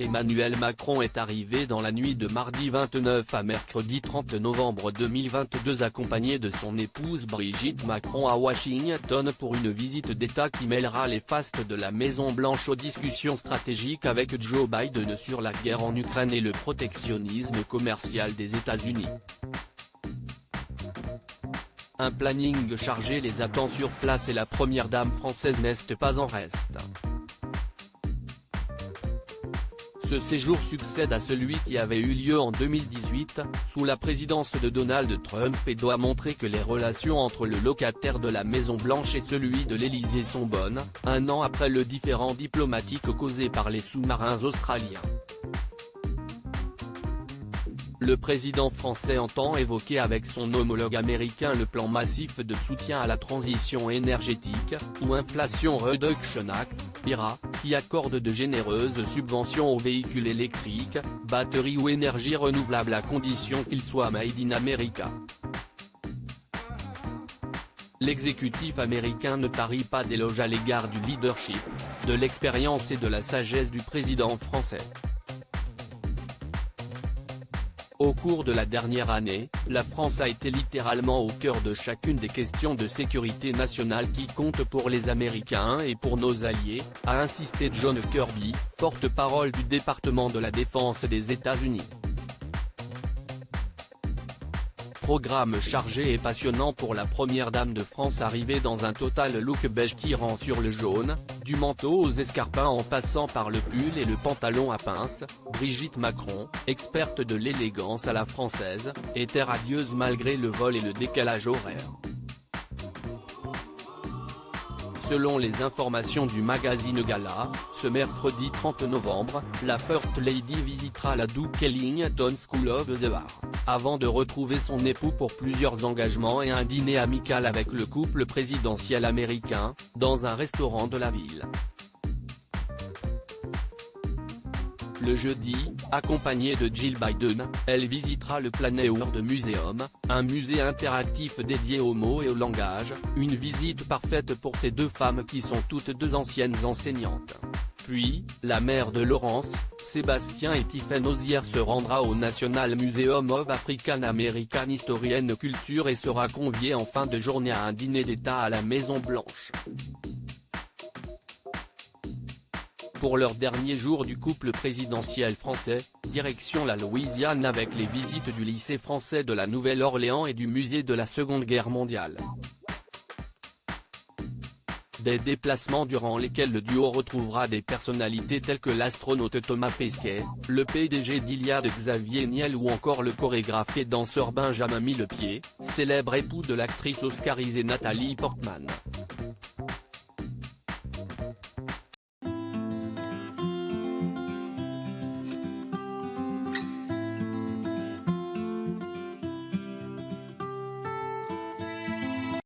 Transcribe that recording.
Emmanuel Macron est arrivé dans la nuit de mardi 29 à mercredi 30 novembre 2022 accompagné de son épouse Brigitte Macron à Washington pour une visite d'État qui mêlera les fastes de la Maison-Blanche aux discussions stratégiques avec Joe Biden sur la guerre en Ukraine et le protectionnisme commercial des États-Unis. Un planning chargé les attend sur place et la première dame française n'est pas en reste. Ce séjour succède à celui qui avait eu lieu en 2018, sous la présidence de Donald Trump et doit montrer que les relations entre le locataire de la Maison-Blanche et celui de l'Élysée sont bonnes, un an après le différend diplomatique causé par les sous-marins australiens. Le président français entend évoquer avec son homologue américain le plan massif de soutien à la transition énergétique, ou Inflation Reduction Act, IRA, qui accorde de généreuses subventions aux véhicules électriques, batteries ou énergies renouvelables à condition qu'ils soient made in America. L'exécutif américain ne tarit pas d'éloges à l'égard du leadership, de l'expérience et de la sagesse du président français. Au cours de la dernière année, la France a été littéralement au cœur de chacune des questions de sécurité nationale qui comptent pour les Américains et pour nos alliés, a insisté John Kirby, porte-parole du département de la Défense des États-Unis. Programme chargé et passionnant pour la première dame de France arrivée dans un total look beige tirant sur le jaune, du manteau aux escarpins en passant par le pull et le pantalon à pinces, Brigitte Macron, experte de l'élégance à la française, était radieuse malgré le vol et le décalage horaire. Selon les informations du magazine Gala, ce mercredi 30 novembre, la First Lady visitera la Duke Ellington School of the Arts, avant de retrouver son époux pour plusieurs engagements et un dîner amical avec le couple présidentiel américain, dans un restaurant de la ville. Le jeudi, accompagnée de Jill Biden, elle visitera le Planet Museum, un musée interactif dédié aux mots et au langage, une visite parfaite pour ces deux femmes qui sont toutes deux anciennes enseignantes. Puis, la mère de Laurence, Sébastien et Tiffany Ozier se rendra au National Museum of African American History and Culture et sera conviée en fin de journée à un dîner d'État à la Maison-Blanche. Pour leur dernier jour du couple présidentiel français, direction la Louisiane avec les visites du lycée français de la Nouvelle-Orléans et du musée de la Seconde Guerre mondiale. Des déplacements durant lesquels le duo retrouvera des personnalités telles que l'astronaute Thomas Pesquet, le PDG d'Iliade Xavier Niel ou encore le chorégraphe et danseur Benjamin Millepied, célèbre époux de l'actrice oscarisée Nathalie Portman.